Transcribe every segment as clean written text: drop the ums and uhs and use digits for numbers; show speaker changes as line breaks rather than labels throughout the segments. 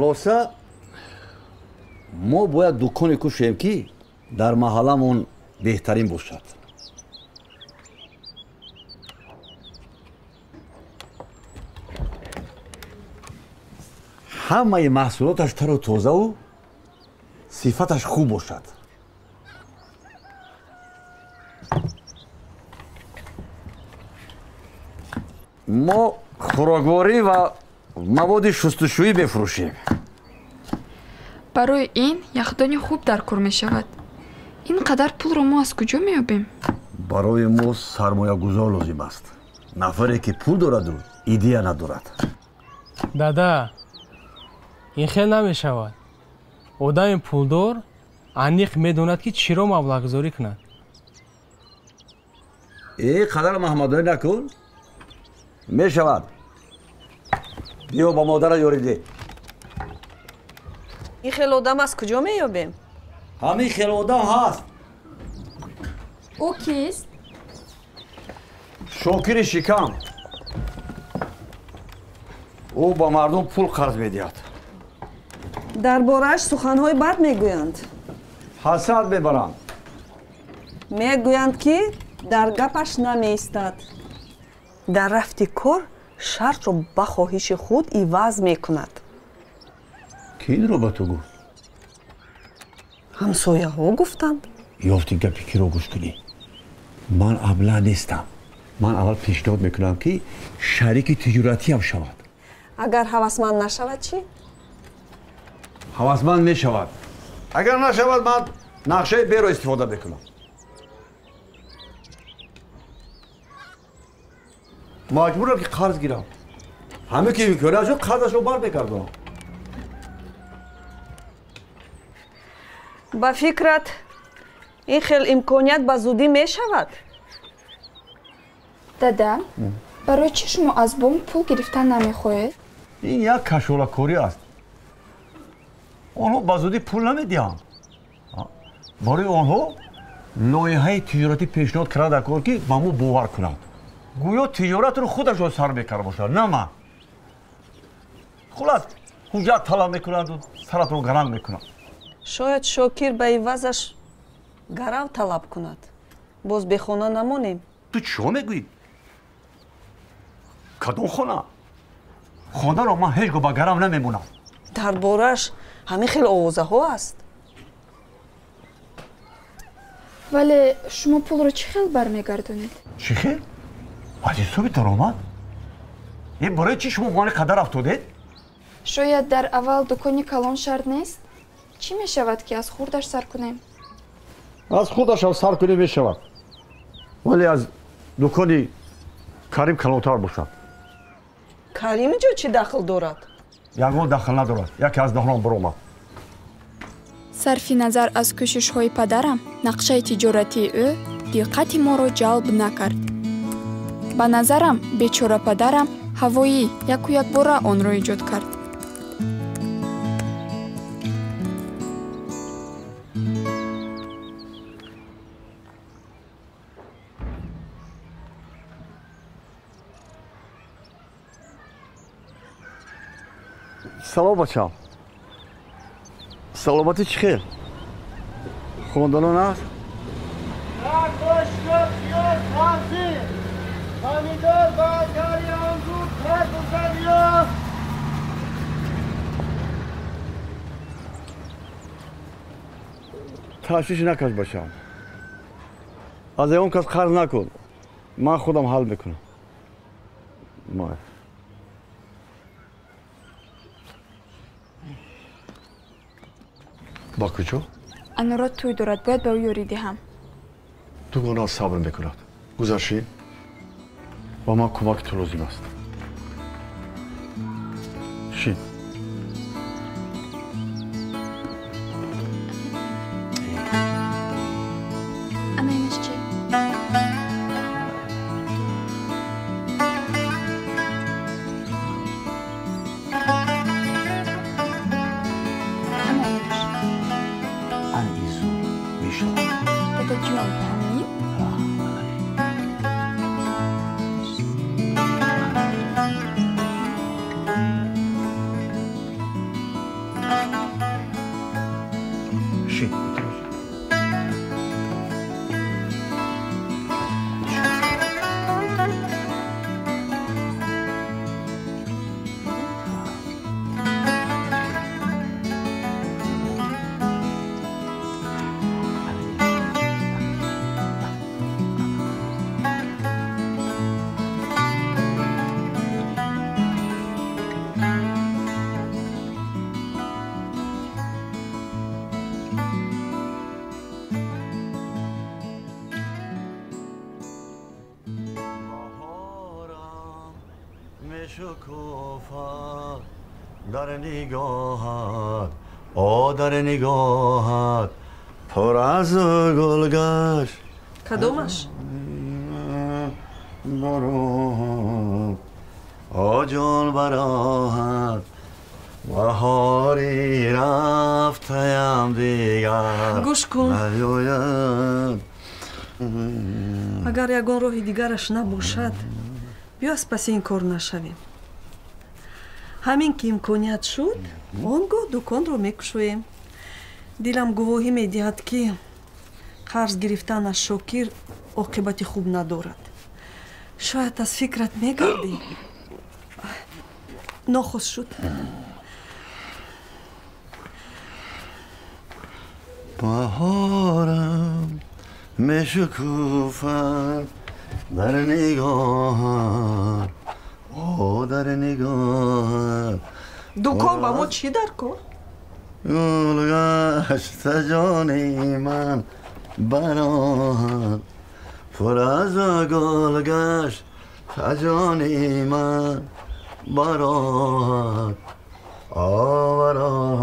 خلاصه ما باید دکانی کشیم که در محلمون بهترین باشد. همه محصولاتش تر و تازه و صفتش خوب باشد. ما خوراکواری و مواد شستشویی بفروشیم.
برای این یخدانی خوب در کار می شود. اینقدر پول رو ما از کجا می یابیم؟
برای ما سرمایه گذار لازم است. نفری که پول دارد و ایده ندارد.
دادا این خیلی نمی شود. آدم پولدار انیق می داند که چرا مبلغ گذاری کند.
ای قدر محمدانی نکن. می شود. بیا با مادر یاریده.
این خیلی آدم از کجا می یابیم؟
همین خیلی آدم هست.
او کیست؟
شاکر شکم. او با مردم پول قرض میدهد.
درباره‌اش سخنهای بد میگویند.
حسد میبرند.
میگویند که در گپش نمیایستد. در رفت کار شرط رو به خواهش خود عوض میکند.
کی این رو به تو گفت؟
همسایه ها گفتند.
یافتی گپی کی رو گوش کنی؟ من ابله نیستم. من اول پیشنهاد میکنم که شریک تجارتی هم شود.
اگر هوسمند نشود چی؟
هوسمند میشود. اگر نشود من نقشه بی رو استفاده بکنم. مجبورم که قرض گیرم. همه که میکنه از اون قرضش رو بر بگردم.
با فکرت این خیلی امکانیت به زودی میشود؟
دادا برای چی شما از بانک پول گرفتن نمیخواهید؟
این یک کشوله است. آنها به زودی پول نمیدهند. برای آنها لایحه تجارتی پیشنهاد کرده کار که با ما باور کنند. گویا تجارت رو خودشون سر میکرده باشد، نه من. خلاص حجت طلب میکنند و سرت رو گرم میکنند.
شاید شاکر به عوضش گرو طلب کند. باز به خانه نمانیم.
تو چه میگویی؟ کدوم خانه؟ خانه رو من هیچ گاه به گرم نمیمونم.
دربارش همه خیلی آوازه ها است.
ولی شما پول رو چه خیلی برمیگردونید؟
چی خیلی؟ از حساب درآمد؟ این برای چی شما مال قدر افتادید؟
شاید در اول دکانی کلان شرط نیست؟ چی می شود که از خوردش سر کنیم؟
از خودش هم سر کنی می شود. ولی از دکانی کریم کلانتر باشد.
کریم اینجا چی دخل دارد؟
یگان دخل ندارد. یکی از دهنام برآمد.
صرف نظر از کوشش های پدرم نقشه تجارتی او دقت ما را جلب نکرد. به نظرم بیچاره پدرم هوایی یک باره آن را ایجاد کرد.
سلام بچم. سلامتی چی خیر؟ خواندنان هست؟ تشویش نکش بچم. از اون کس قرض نکن. من خودم حل میکنم. مای. با کجا؟
انورات توی دارد باید به او یاری دهم.
تو گناه صبر میکند. گذشتی و من کمک تو لازم است. شین.
اما اینش چی؟
شی شکوفا در نگاهت در نگاهت پر از گلگشت
کدومش؟
برو جان براهت بهاری رفتیم دیگر
گوش کن
نیاید
اگر یگان راه دیگرش نباشد بیا از پس این کار نشویم همین که امکانیت شد آنگاه دکان رو میکشویم دلم گواهی میدهد که قرض گرفتن از شاکر عاقبت خوب ندارد شاید از فکرت میگردی ناخوش شد
بهارم میشکوفد در نگاهت در نگاهت
دکان با ما چی در کن؟
گلگشت جانی من برات پر از گلگشت جانی من برات برات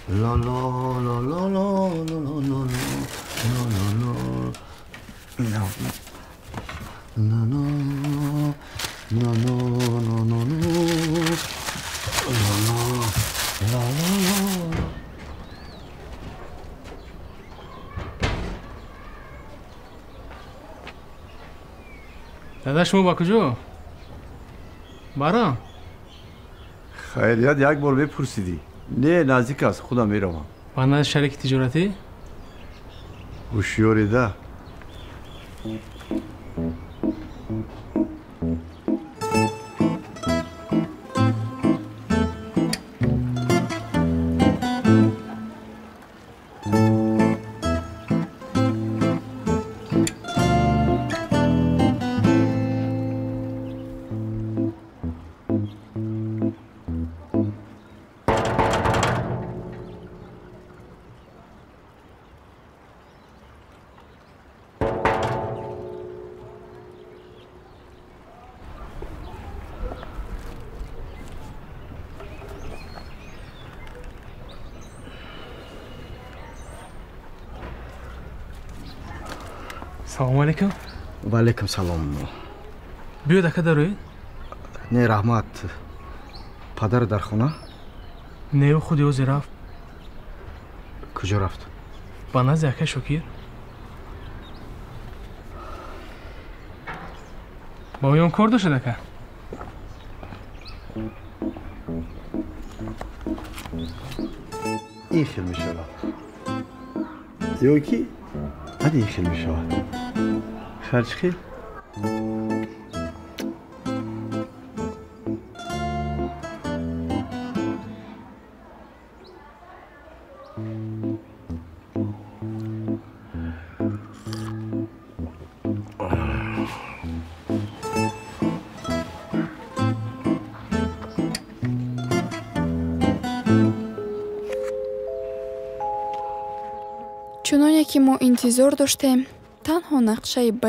لا لا لا لا لا لا لا لا لا لا
دادا شما با کجا؟ برام
خیلیت یک بار بپرسیدی نه نزدیک است خودم میروم
بنا شریک تجارتی؟
هوشیاری ده
سلام علیکم
و علیکم سلام
بیا دکه داروی؟
نه رحمت پدر در خونه؟
نه او خودی اوزی رفت
کجا رفت؟
با نزد یکه شکیر با اویان کار داشته دکه
این خیل می شود یوکی؟ هدی این خیل می شود خرج خیل؟
чуноне ки мо интизор доштем танҳо нақшаи б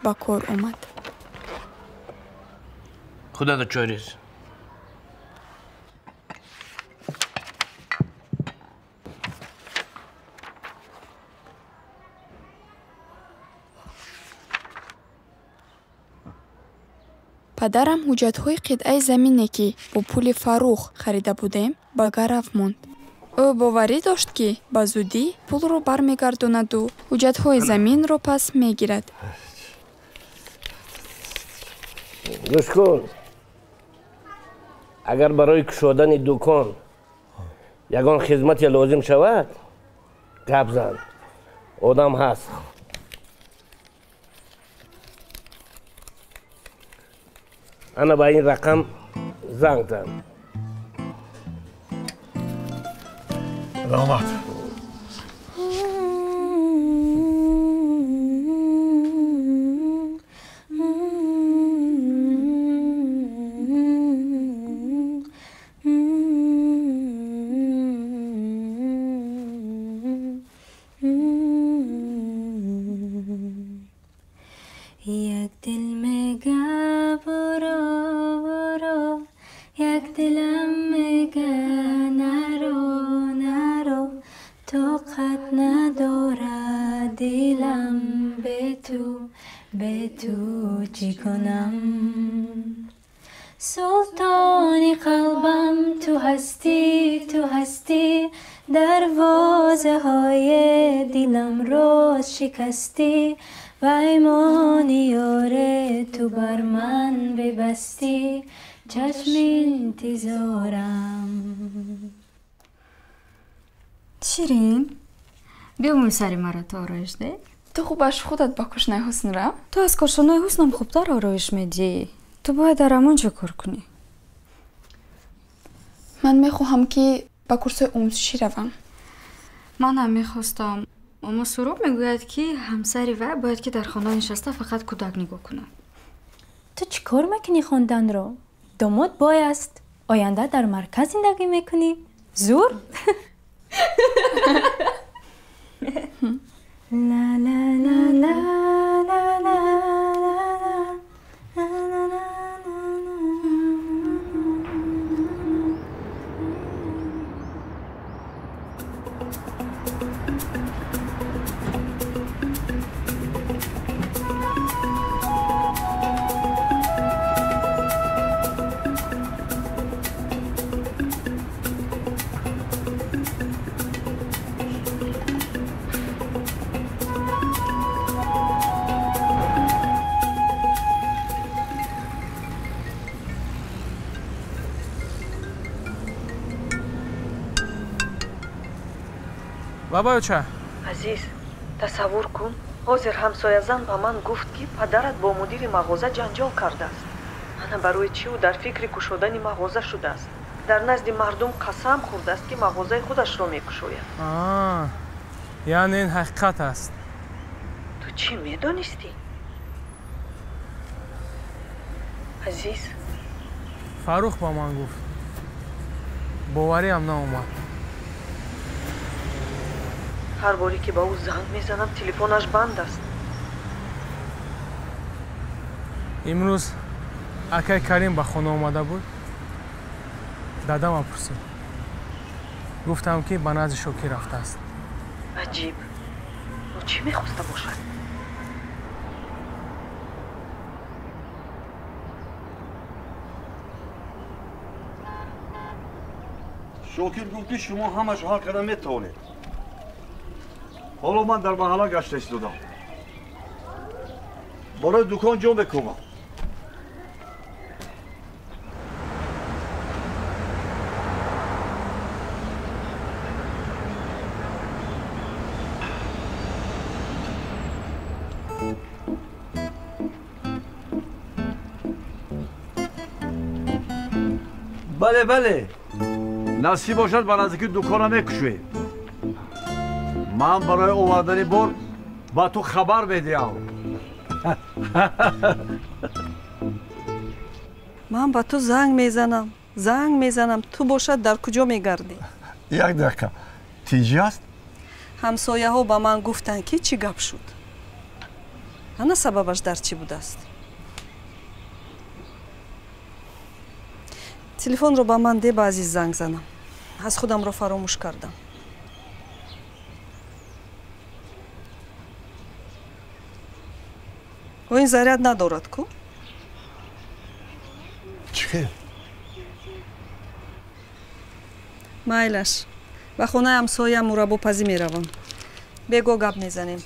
ба кор омад
خدا دا چای ریز
падарам ҳуҷҷатҳои қитъаи замине ки бо пули фарӯх харида будем ба гараф монд ӯ боварӣ дошт, ки ба зудӣ пулро бармегардонаду ҳуҷҷатҳои заминро пас мегирад.
гӯш кун. агар барои кушодани дукон ягон хизмате лозим шавад, гап зан. одам ҳаст. ана ба ин рақам занг зан.
Rahmat.
یک دل میگه برو برو، یک دلم میگه نرو نرو، طاقت نداره دلم به تو چی کنم. سلطانی قلبم تو هستی، دروازه های دلم رو شکستی، و ایمان یاره تو بر من ببستی، چشم انتظارم.
شیرین بیامون سری مرا تو آرایش ده.
ту хубаш худат ба кушнаи ҳусн рафт.
تو از کارشنای حسنم خوبتر آرایش میدی. تو باید در همانجا کار کنی.
ман мехоҳам ки ба курсҳои омӯзишӣ равам.
من هم میخواستم، اما سروب میگوید که همسری وی باید که در خانه نشسته فقط کودک نگاه کنه.
تو چی کار میکنی خوندن رو؟ داماد بای است. آینده در مرکز زندگی میکنی؟ زور؟ لا لا لا لا لا لا
бабаюча.
азиз, тасаввур кун, ҳозир ҳамсоязан ба ман гуфт ки падарат бо мудири мағоза ҷанҷол кардааст. ана барои чи ӯ дар фикри кушодани мағоза шудааст. дар назди мардум қасам хӯрдааст ки мағозаи худашро мекушояд.
яъне ин ҳақиқат аст.
ту чӣ медонистӣ? азиз,
фарух ба ман гуфт. бовариам наомад.
ҳар боре ки ба ӯ занг мезанам, телефонаш банд аст.
имрӯз акай карим ба хона омада буд. дадама пурсид. гуфтам ки ба назди шокир рафтааст.
аҷиб. ӯ чӣ мехоста бошад?
شوکر گفت که شما همش حال کردن میتونید. حالا من در محله گشت ایستادم. برای دکان جا بکوبم. بله بله. نصیب باشد به نزدیکی دکانم میکشوید. من برای آوردن بار با تو خبر بدیم.
من با تو زنگ میزنم تو باشد در کجا میگردی؟
یک دقیقه. تیجی است؟
همسایه ها با من گفتن که چی گپ شد؟ انا سببش در چی بوده است؟ تلفن رو با من ده، با عزیز زنگ زنم. از خودم رو فراموش کردم. و این заряд ندارد کو؟
چی؟
مایلش ба хонаи ҳамсоям мураббопазӣ меравам. бего гап мезанем.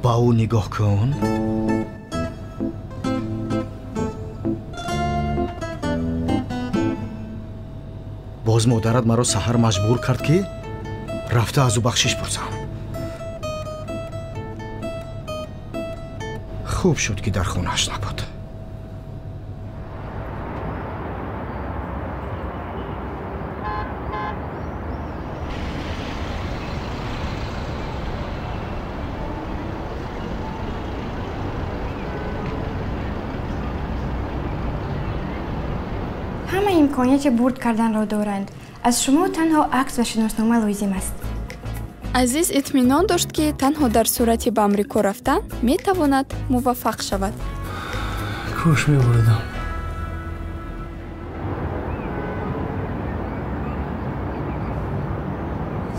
ба ӯ нигоҳ кун. боз модарат маро саҳар маҷбур кард ки рафта аз ӯ бахшиш пурсам. хуб шуд ки дар хонааш набуд.
ҳама имконияти бурд карданро доранд. аз шумо танҳо акс ва шиноснома лозим аст.
азиз итминон дошт ки танҳо дар сурати ба амрико рафтан метавонад муваффақ шавад.
кӯш мебурдам.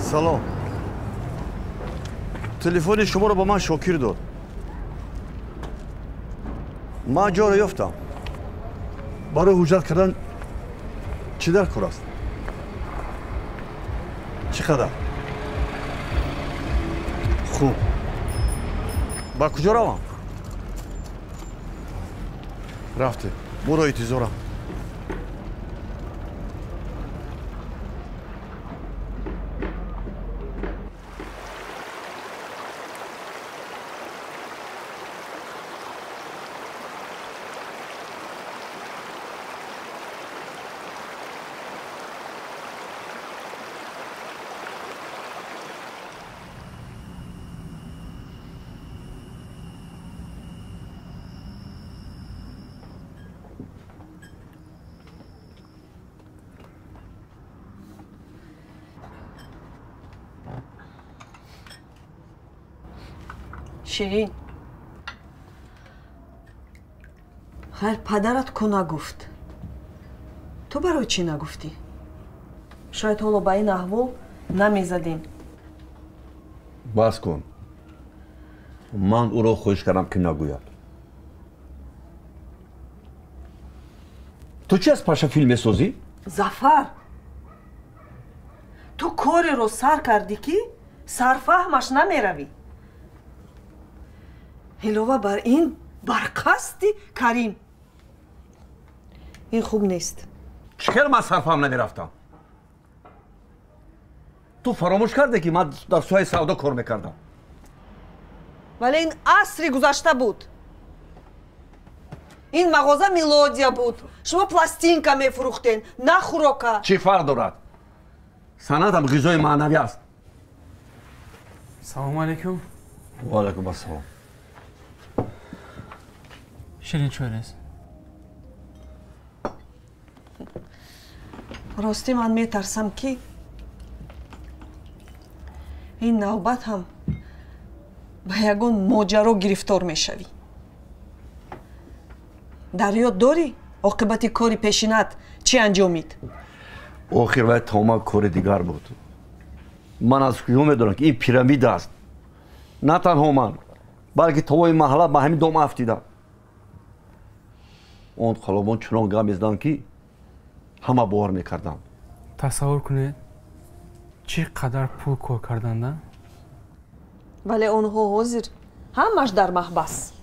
салом. телефони шуморо ба ман Шокир дод. ман ҷоро ёфтам. барои ҳуҷҷат кардан чӣ дар кор аст? чӣ қадар? хуб. ба куҷо равам? рафте. буро интизорам.
ширин, хайр падарат ку нагуфт. ту барои чӣ нагуфтӣ? шояд ҳоло ба ин аҳвол намезадем.
бас кун. ман ӯро хоҳиш кардам ки нагӯяд. ту чӣ аз паша филм месозӣ?
зафар, ту кореро сар кардӣ ки сарфаҳмаш намеравӣ. илова бар ин барқасди Карим. ин хуб нест.
чхел ман сарфаҳм намерафтам. ту фаромӯш карде ки ман дар соҳаи савдо кор мекардам.
вале ин асри гузашта буд. ин мағоза Мелодия буд. шумо пластинка мефурӯхтен, на хӯрока.
чӣ фарқ дорад? санъатам ғизои маънавӣ аст.
салому алайкум.
ва алайкум ассалом.
ширин чӯрест?
ростӣ ман метарсам ки ин навбат ҳам ба ягон моҷаро гирифтор мешавӣ. дар ёд дорӣ оқибати кори пешинат чӣ анҷомид?
охир вай тома кори дигар буд. ман аз куҷо медонам ки ин пирамида аст. на танҳо ман, балки тамоми маҳалла ба ҳамин дом афтидам. он қалобон чунон гап мезаданд ки ҳама бовар мекарданд.
тасаввур кунед чӣ қадар пул кор карданда?
вале онҳо ҳозир ҳамаш дар маҳбас.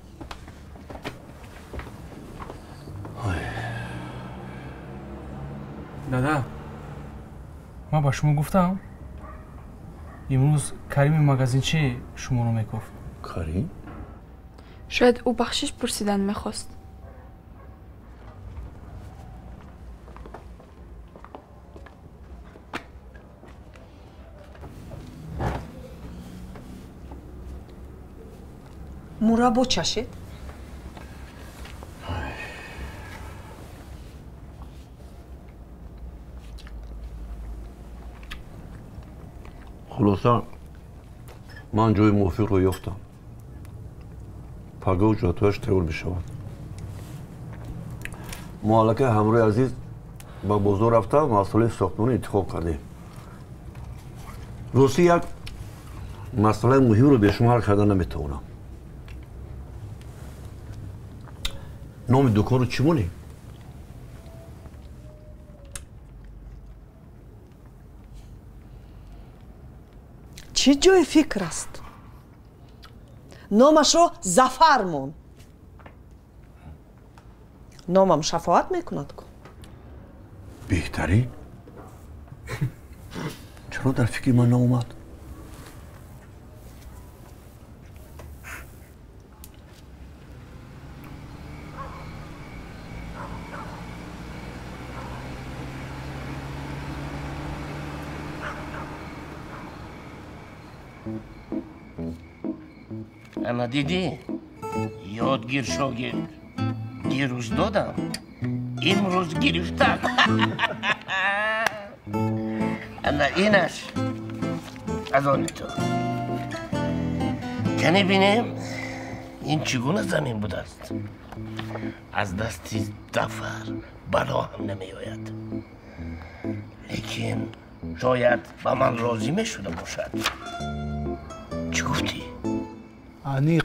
дада, ман ба шумо гуфтам имрӯз Карими магазинчӣ шуморо мекуфт.
Карим?
шояд ӯ бахшиш пурсидан мехост.
мураббо чашед?
хулоса ман ҷои мувофиқро ёфтам. паго уҷратҳояш тайёр мешавад. مالک همراه عزیز با بزرگ رفته مسئله ساختمان انتخاب کرده. روسی یک مسئله مهم رو به شما حل کردن نمیتونم. نام دکان رو چی مونی؟
چی جای فکر است؟ نامش رو زفر مون. نامم شفاعت میکند کن.
بهترین؟ چرا در فکر من ناومد؟
انا دیدی؟ یادگیر شاگرد. دیروز دادم امروز گرفتم. انا اینش از آن تو کنی بینیم این چگونه زمین بوده است. از دستی دفر بلا هم نمی آید، لیکن شاید با من راضی می شده باشد. چی گفتی؟
انیق